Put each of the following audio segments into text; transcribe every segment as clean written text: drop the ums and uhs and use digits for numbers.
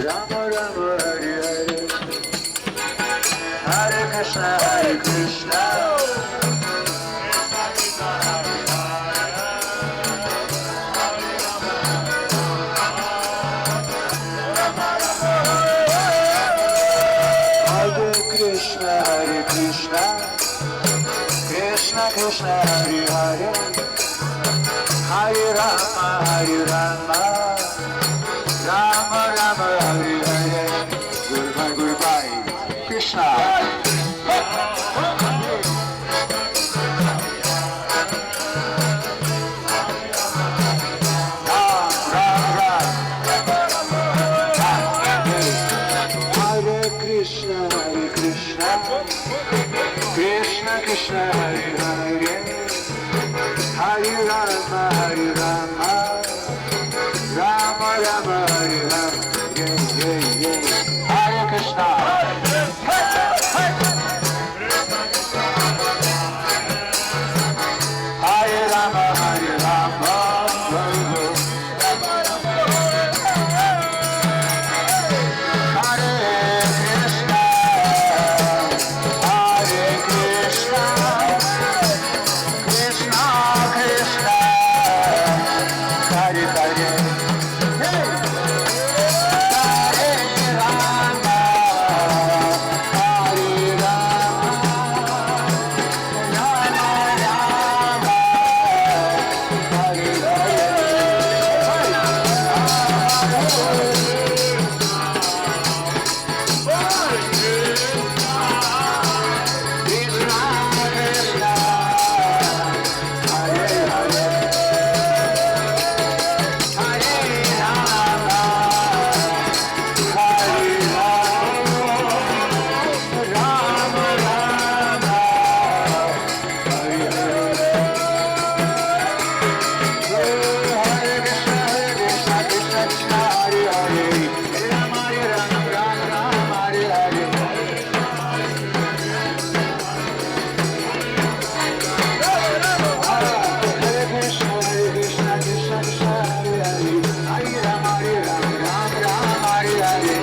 Rama Rama Hare Hare, Hare Krishna Hare Krishna, Hare Krishna Hare Krishna, Krishna Krishna Hare Hare, Hare Rama Hare Rama, Rama Rama Hare Hare. Goodbye, goodbye, Krishna. Hare Krishna Hare Krishna, Krishna Krishna Hare Hare, Hare Rama Hare Rama, Rama Rama Hare Hare. Hare Krishna. Hare Rama Hare Rama, Hare Krishna, Hare Krishna, Krishna Krishna, Hare Hare, Hare Rama, Hare Rama, Rama Rama, Hare Hare. Krishna Krishna, Hare Hare, Hare Rama, Hare Rama, Rama Rama, Hare Hare. Hare Krishna, Krishna Krishna, Hare Hare, Hare Rama, Rama Rama, Hare Hare. Hare Krishna, Krishna Krishna, Hare Hare, Hare Rama, Rama Rama, Hare Hare.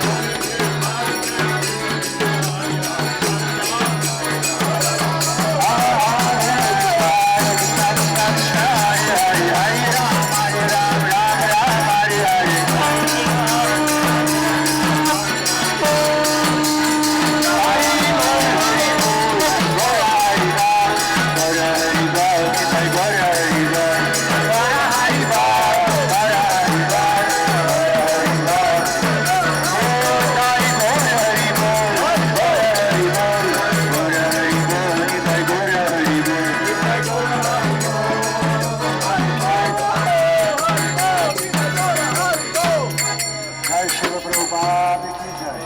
Jai Shri Prabhupada ki jai.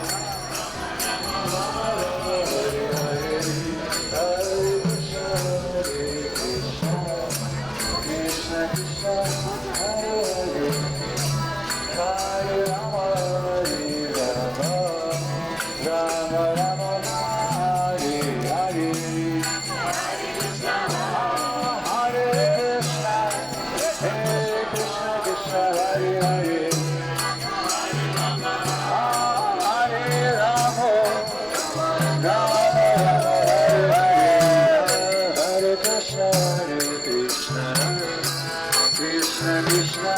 Krishna Krishna, Hare Hare, Hare Rama, Hare Rama, Rama Rama, Hare Hare. Hare Krishna, Hare Krishna, Krishna Hare Hare, Hare Rama, Rama Rama, Hare Hare. Hare Krishna, Krishna Krishna,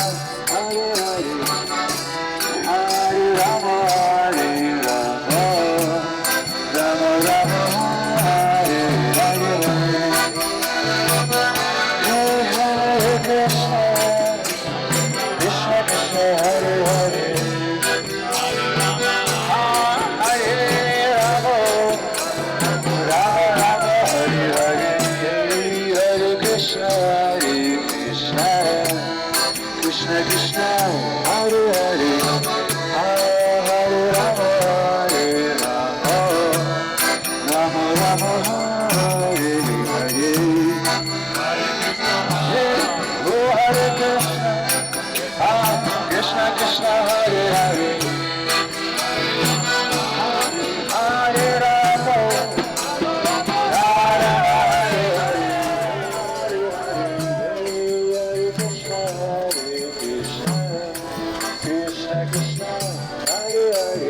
Hare Hare, Hare Rama, Hare Rama, Rama Rama, Hare Hare. Hare Krishna, Krishna Krishna, Hare Hare, Hare Rama, Rama Rama, Hare Hare. Hare Krishna, Krishna Krishna, Hare Hare, Hare Rama, Hare Rama, Rama Rama, Hare Hare. Oh, Hare Krishna, Krishna Krishna, Hare Hare, Hare Rama, Rama Rama, Hare Hare. Hare Krishna, Krishna Krishna, Hare Hare.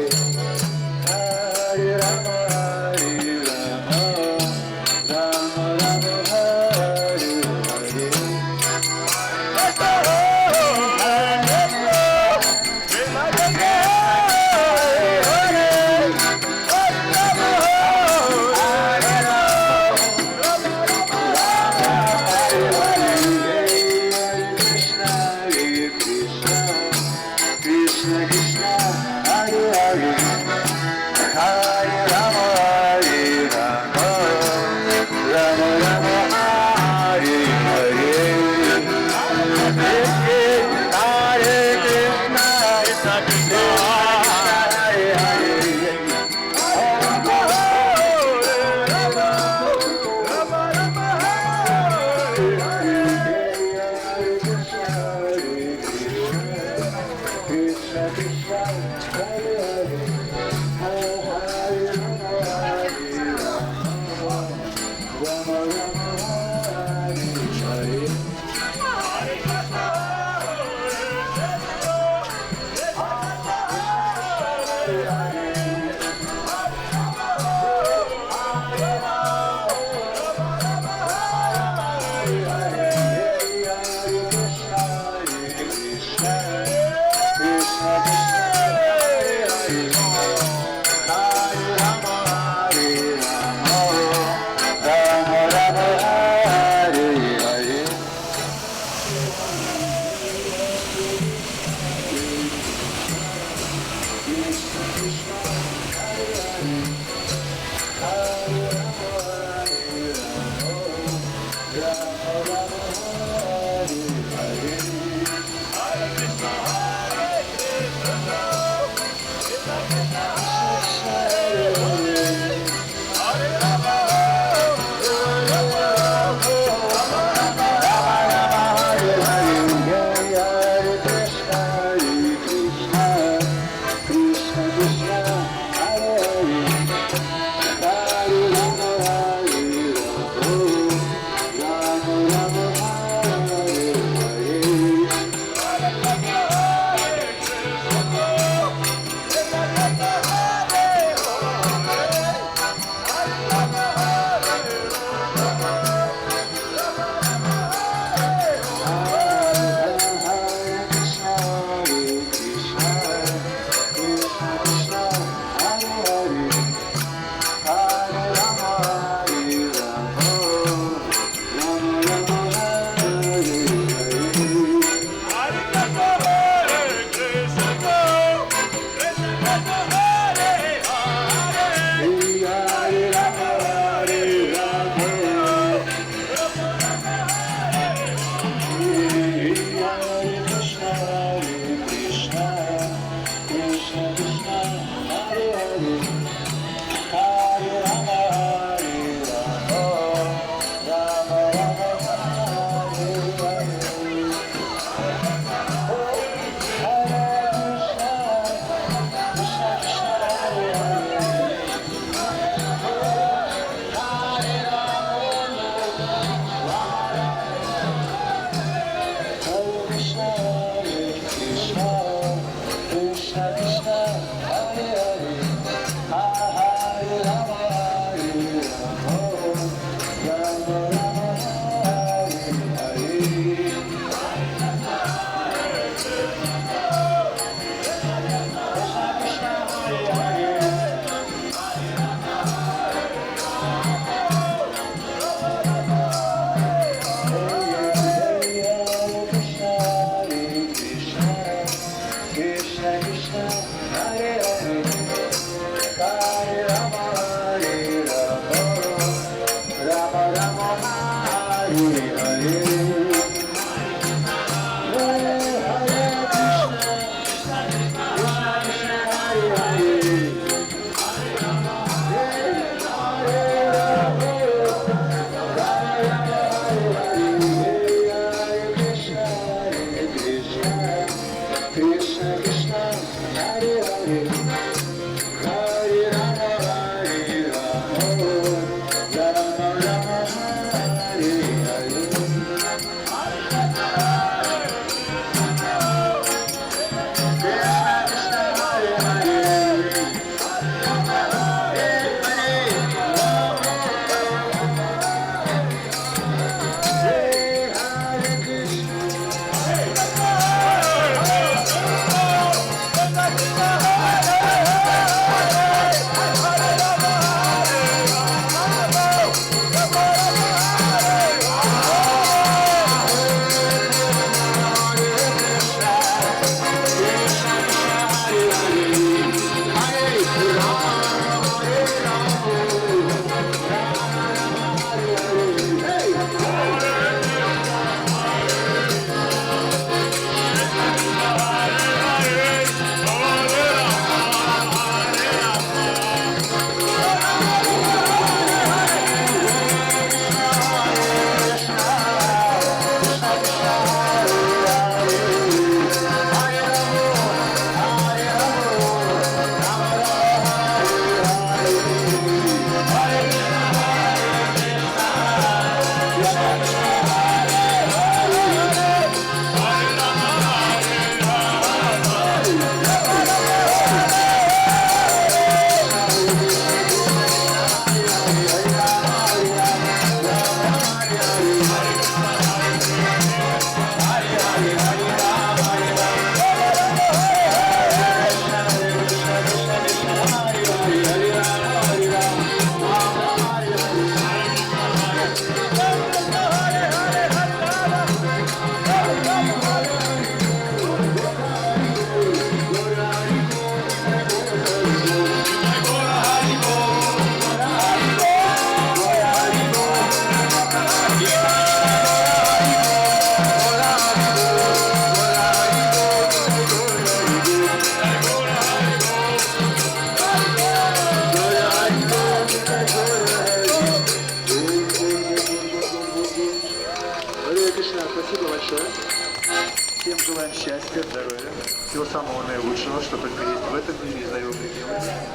Hare счастья, здоровья, всего самого наилучшего, что только есть в этом мире и за его пределами.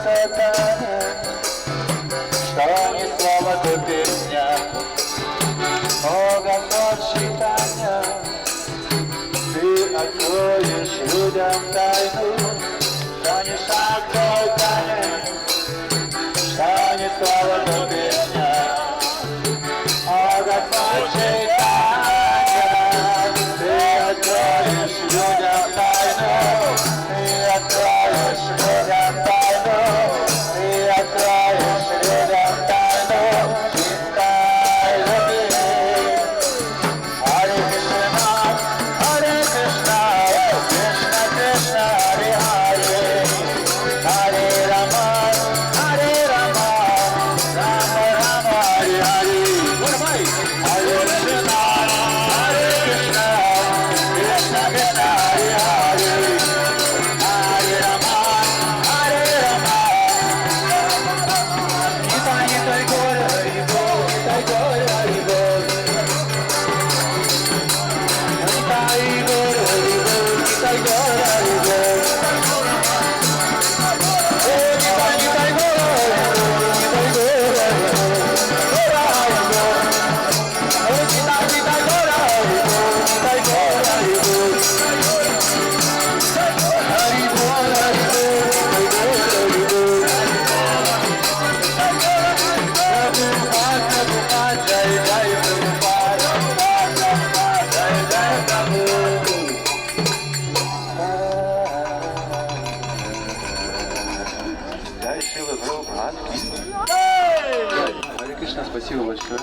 испытания, что ни слова, то песня. О, Господь, читания, Ты откроешь людям тайну, что ни шаг, то танец, что ни слова, то песня. О, Господь, читания, Ты откроешь людям тайну, Ты откроешь людям тайну, Ты откроешь людям тайну чистой любви. Харе Кришна, Харе Кришна, Кришна Кришна, Харе Харе, Харе Рама, Харе Рама, Рама Рама, Харе Харе. Харе Кришна, Харе Кришна, Кришна Кришна, Харе Харе, Харе Рама, Харе Рама. Нитай, нитай, гор, Хари Бол, нитай, гор, Хари Бол. Нитай, гор, Хари Бол, нитай, гор, Хари Бол. Нитай, нитай, гор, Хари Бол, нитай, гор, Хари Бол. Гор, Хари Бол. Нитай, нитай, гор, Хари Бол, нитай, гор, Хари Бол. Хари Бол, Хари Бол, нитай, гор, Хари Бол. Prabhupada, Prabhupada, Jai Jai Prabhupada, Jai Jai Prabhupada. Jai Шрила Прабхупад. Харе Кришна, спасибо большое.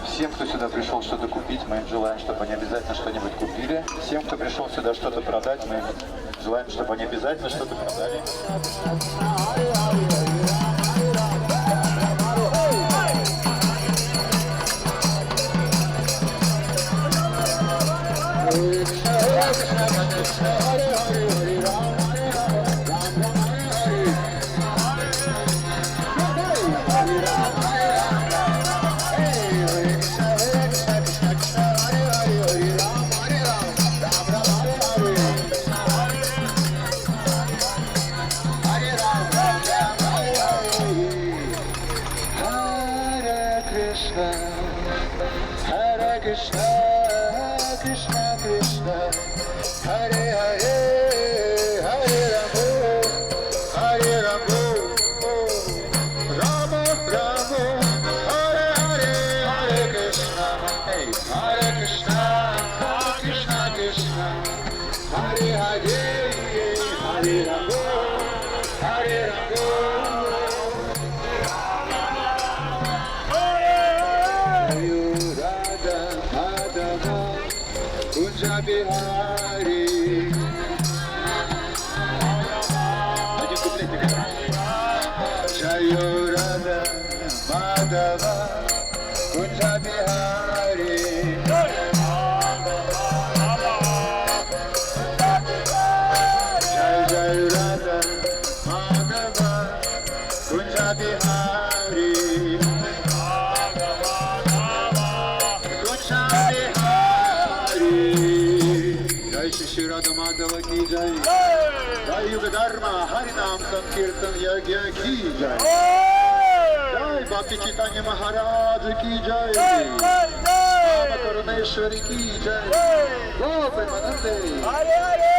Всем, кто сюда пришел что-то купить, мы им желаем, чтобы они обязательно что-нибудь купили. Всем, кто пришел сюда что-то продать, мы им желаем, чтобы они обязательно что-то продали. Hare Krishna, Krishna Krishna, Hare Hare, Hare Rama, Hare Rama, Rama Rama, Hare Hare, Hare Krishna, hey, Hare Krishna, Krishna Krishna, Hare Hare, Hare Rama, Hare Rama. Kunja Bihari. Один куплетик. Jayo Radha Madhava Kunja Bihari. Jai Jai Radha Madhava Kunja Bihari. Jai Shri Radha Madhava ki jai. Jai Yuga Dharma Hari Naam Sankirtan Yagya ki jai. Jai Bhakti Chaitanya Maharaj ki jai. Mama Karuneshwari ki jai. Go Premanande.